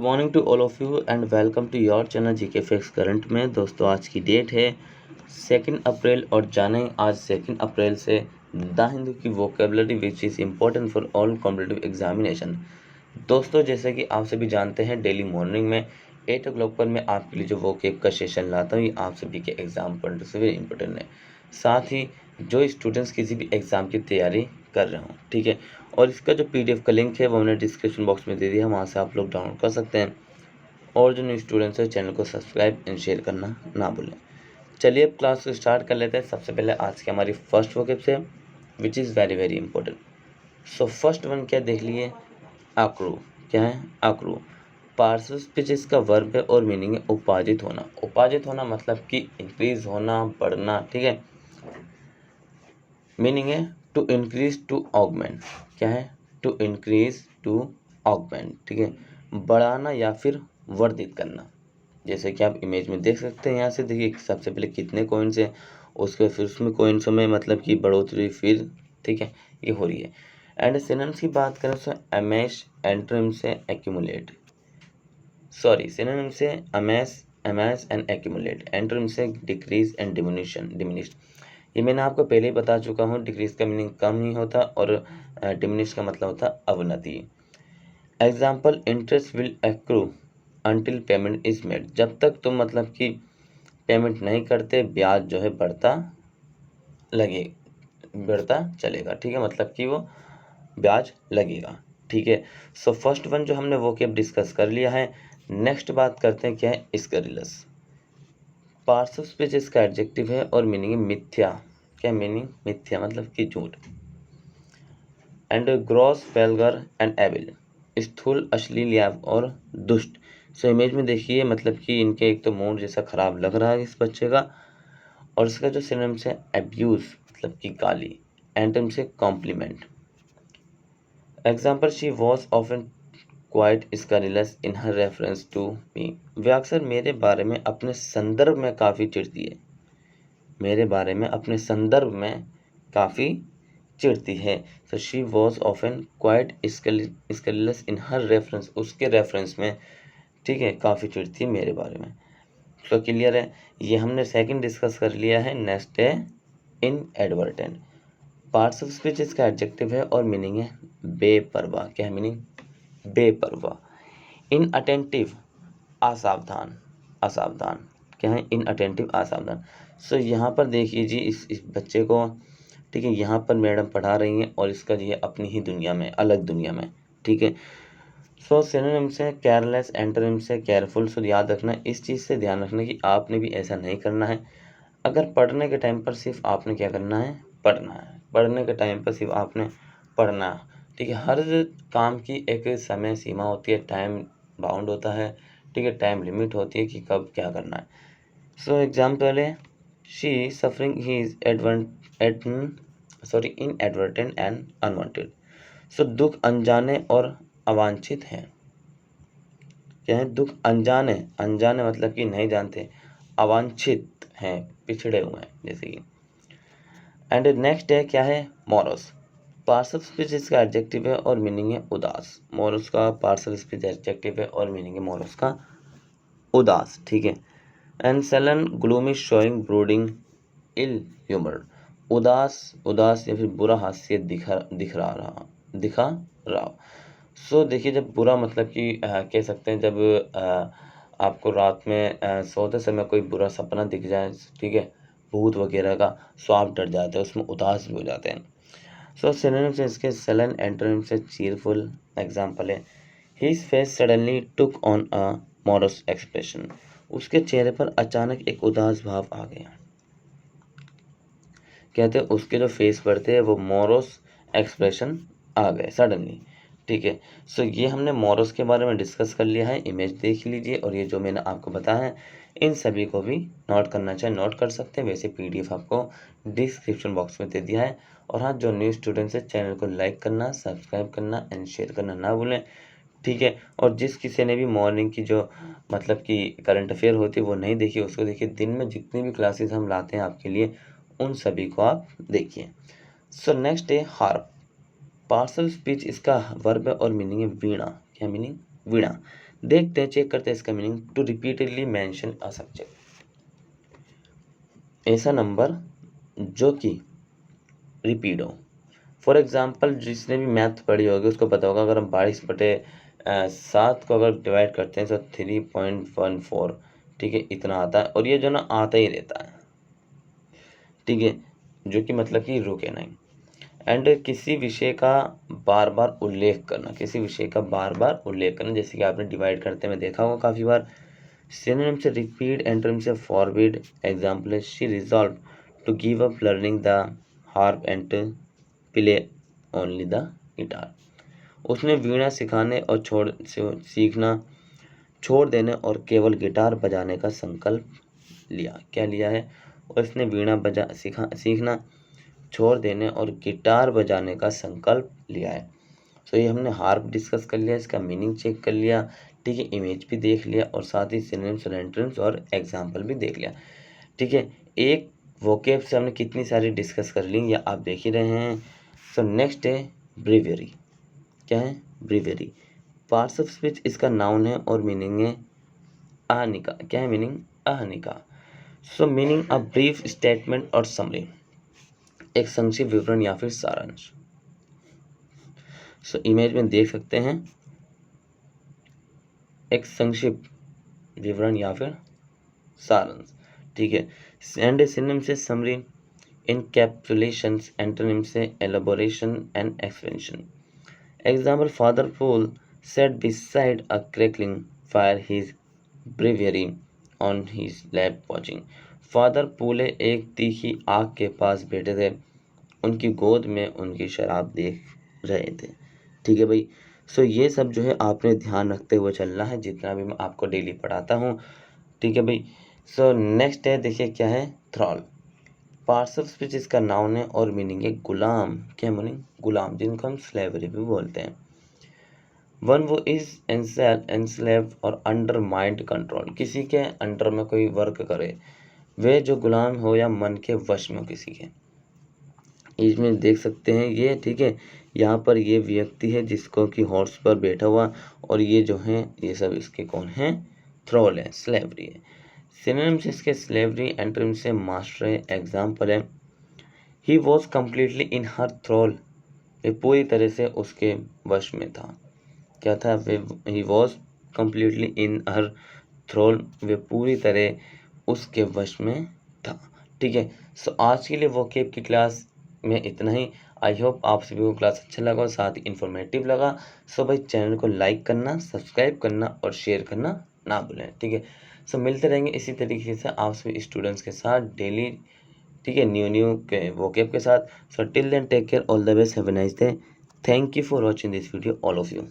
Morning to all of you and welcome to your channel GK facts current में। दोस्तों आज की date है 2 अप्रैल और जाने आज 2 अप्रैल से द हिंदू की vocabulary which is important for all competitive examination. दोस्तों जैसे कि आप सभी जानते हैं डेली मॉर्निंग में 8 o'clock पर मैं आपके लिए जो वोकेब का सेशन लाता हूँ ये आप सभी के एग्जाम पॉइंट से वेरी इंपॉर्टेंट है। साथ ही जो स्टूडेंट्स किसी भी एग्ज़ाम की तैयारी कर रहे हों, ठीक है, और इसका जो PDF का लिंक है वो मैंने डिस्क्रिप्शन बॉक्स में दे दिया है, वहाँ से आप लोग डाउनलोड कर सकते हैं। और जो न्यू स्टूडेंट्स है चैनल को सब्सक्राइब एंड शेयर करना ना भूलें। चलिए अब क्लास को स्टार्ट कर लेते हैं। सबसे पहले आज की हमारी फर्स्ट वोकेब से which is very very important. So first one क्या देख लिए, आक्रू। क्या है आक्रू? पार्सल स्पीच इसका वर्ब है और मीनिंग है उपार्जित होना। उपार्जित होना मतलब कि इंक्रीज होना, बढ़ना, ठीक है। मीनिंग है टू इंक्रीज टू ऑगमेंट। क्या है? टू इंक्रीज टू ऑगमेंट, ठीक है, बढ़ाना या फिर वर्धित करना। जैसे कि आप इमेज में देख सकते हैं, यहाँ से देखिए सबसे पहले कितने कॉइन्स हैं, उसके फिर उसमें कॉइन्सों में मतलब कि बढ़ोतरी फिर, ठीक है, ये हो रही है। एंड सिनोनिम्स की बात करें तो अमेश एंटोनिम से एक्यूमुलेट, सॉरी सिनोनिम से अमेस एंड एक्यूमुलेट, एंटोनिम से डिक्रीज एंड डिमिनिश। ये मैंने आपको पहले ही बता चुका हूँ, डिक्रीज का मीनिंग कम ही होता और डिमिनिश का मतलब होता अवनति। Example interest will accrue until payment is made. जब तक तुम मतलब कि पेमेंट नहीं करते ब्याज जो है बढ़ता चलेगा, ठीक है, मतलब कि वो ब्याज लगेगा, ठीक है। सो फर्स्ट वन जो हमने वो केब डिस्कस कर लिया है। नेक्स्ट बात करते हैं क्या है स्कैरिलस। पार्सल स्पीच इसका एडजेक्टिव है और मीनिंग है मिथ्या। क्या मीनिंग? मिथ्या मतलब कि झूठ। एंड ग्रॉस वेल्गर एंड एविल, स्थूल, अश्लील या और दुष्ट। सो इमेज में देखिए मतलब कि इनके एक तो मूड जैसा खराब लग रहा है इस बच्चे का, और इसका जो सिनोनिम से एब्यूज मतलब कि गाली, एंटोनिम से compliment. Example she was often quite scurrilous in her reference to me. वे अक्सर मेरे बारे में अपने संदर्भ में काफ़ी चिढ़ती है। मेरे बारे में अपने संदर्भ में काफ़ी चिढ़ती है। So she was often quite scurrilous in her reference, उसके रेफरेंस में, ठीक है, काफ़ी चिढ़ती है मेरे बारे में। तो क्लियर है, ये हमने सेकंड डिस्कस कर लिया है। नेक्स्ट है इन एडवर्टेंट। पार्ट्स ऑफ स्पीच इसका एडजेक्टिव है और मीनिंग है बेपरवाह। क्या है मीनिंग? बेपरवाह। इन अटेंटिव असावधान, असावधान। क्या है? इन अटेंटिव असावधान। सो यहाँ पर देखिए जी इस बच्चे को, ठीक है, यहाँ पर मैडम पढ़ा रही हैं और इसका ये अपनी ही दुनिया में, अलग दुनिया में, ठीक है। सो सिनोनिम से केयरलेस, एंटोनिम से केयरफुल। सो याद रखना, इस चीज़ से ध्यान रखना कि आपने भी ऐसा नहीं करना है। अगर पढ़ने के टाइम पर सिर्फ आपने क्या करना है? पढ़ना है। पढ़ने के टाइम पर सिर्फ आपने पढ़ना है, ठीक है। हर काम की एक समय सीमा होती है, टाइम बाउंड होता है, ठीक है, टाइम लिमिट होती है कि कब क्या करना है। सो एग्जाम्पल है she suffering he is inadvertent and unwanted. So दुख अनजाने और अवांछित है। क्या है? दुख अनजाने, अनजाने मतलब कि नहीं जानते, अवांछित हैं, पिछड़े हुए हैं जैसे कि। एंड नेक्स्ट है क्या है? मॉरस। पार्सल स्पीच इसका एडजेक्टिव है और मीनिंग है उदास। मॉरस का पार्सल स्पीच एडजेक्टिव है और मीनिंग है मॉरस का उदास, ठीक है। And sullen gloomy showing brooding ill humour. उदास, उदास या फिर बुरा हास्य दिखा रहा। सो देखिए जब बुरा मतलब कि कह सकते हैं जब आपको रात में सोते समय कोई बुरा सपना दिख जाए, ठीक है, भूत वगैरह का, सो आप डर जाते हैं, उसमें उदास भी हो जाते हैं। सो सिनोनिम से इसके सलन, एंटोनिम से चीरफुल। एग्जाम्पल है his face suddenly took on a morose expression. उसके चेहरे पर अचानक एक उदास भाव आ गया। कहते हैं उसके जो फेस पर थे वो मोरस एक्सप्रेशन आ गए सडनली, ठीक है। सो ये हमने मोरस के बारे में डिस्कस कर लिया है। इमेज देख लीजिए और ये जो मैंने आपको बताया है इन सभी को भी नोट करना चाहे नोट कर सकते हैं। वैसे PDF आपको डिस्क्रिप्शन बॉक्स में दे दिया है। और हाँ, जो न्यू स्टूडेंट्स है चैनल को लाइक करना, सब्सक्राइब करना एंड शेयर करना ना भूलें, ठीक है। और जिस किसी ने भी मॉर्निंग की जो मतलब कि करंट अफेयर होती है वो नहीं देखी, उसको देखिए। दिन में जितनी भी क्लासेस हम लाते हैं आपके लिए उन सभी को आप देखिए। सो नेक्स्ट है हार्प। पार्सल स्पीच इसका वर्ब है और मीनिंग है वीणा। क्या मीनिंग? वीणा। देखते हैं, चेक करते हैं इसका meaning. To repeatedly mention a subject, ऐसा नंबर जो कि रिपीट हो। फॉर एग्जाम्पल जिसने भी मैथ पढ़ी होगी उसको पता होगा, अगर हम 22/7 को अगर डिवाइड करते हैं तो 3.14, ठीक है, इतना आता है। और ये जो ना आता ही रहता है, ठीक है, जो कि मतलब कि रुके नहीं। एंड किसी विषय का बार बार उल्लेख करना, किसी विषय का बार बार उल्लेख करना, जैसे कि आपने डिवाइड करते में देखा होगा काफ़ी बार। सिनोनिम से रिपीट, एंटोनिम से फॉरबिड। एग्जाम्पल है she resolve to give up learning the harp and play only the guitar. उसने वीणा सिखाने और सीखना छोड़ देने और केवल गिटार बजाने का संकल्प लिया। क्या लिया है? उसने वीणा सीखना छोड़ देने और गिटार बजाने का संकल्प लिया है। सो ये हमने हार्प डिस्कस कर लिया, इसका मीनिंग चेक कर लिया, ठीक है, इमेज भी देख लिया और साथ ही सिनोनिम्स और एंटोनिम्स और एग्जाम्पल भी देख लिया, ठीक है। एक वोकेब से हमने कितनी सारी डिस्कस कर ली, या आप देख ही रहे हैं। सो नेक्स्ट है ब्रीवियरी। क्या है? ब्रीवियरी। पार्ट्स ऑफ स्पीच इसका नाउन है और मीनिंग है आहनिका। क्या है मीनिंग? आहनिका। So meaning a brief statement और समरी, एक संक्षिप्त विवरण या फिर सारांश। सो इमेज में देख सकते हैं, एक संक्षिप्त विवरण या फिर सारांश, ठीक है। एंड सिनोनिम से समरी, इनकैप्सुलेशन। एंटोनिम से elaboration and expansion. Example father pool sat beside a crackling fire, his breviary on his lap watching। Father पूले एक तीखी आग के पास बैठे थे, उनकी गोद में उनकी शराब देख रहे थे, ठीक है भाई। सो ये सब जो है आपने ध्यान रखते हुए चलना है, जितना भी मैं आपको डेली पढ़ाता हूँ, ठीक है भाई। सो नेक्स्ट है, देखिए क्या है, थ्रॉल। पार्ट्स ऑफ स्पीच इसका नाउन है और मीनिंग है गुलाम। क्या मीनिंग? गुलाम, जिनको हम स्लेवरी भी बोलते हैं। वन वो इज एंस्लेव्ड और अंडर माइंड कंट्रोल, किसी के अंडर में कोई वर्क करे, वे जो गुलाम हो या मन के वश में हो किसी के। इसमें देख सकते हैं ये, ठीक है, यहाँ पर ये व्यक्ति है जिसको कि हॉर्स पर बैठा हुआ, और ये जो है ये सब इसके कौन है? थ्रोल है, स्लेवरी है। सिनोनिम से इसके स्लेवरी, एंटोनिम से मास्टर है। एग्जाम्पल है ही वॉज कम्प्लीटली इन हर थ्रोल, वे पूरी तरह से उसके वश में था। क्या था? ही वॉज कम्प्लीटली इन हर थ्रोल, वे पूरी तरह उसके वश में था, ठीक है। सो आज के लिए वोकेब की क्लास में इतना ही। आई होप आप सभी को क्लास अच्छा लगा और साथ ही इन्फॉर्मेटिव लगा। सो भाई चैनल को लाइक करना, सब्सक्राइब करना और शेयर करना ना भूलें, ठीक है। सो मिलते रहेंगे इसी तरीके से आप सभी स्टूडेंट्स के साथ डेली, ठीक है, न्यू के वोकेब के साथ। So till then take care, all the best, have a nice day. Thank you for watching this video, all of you.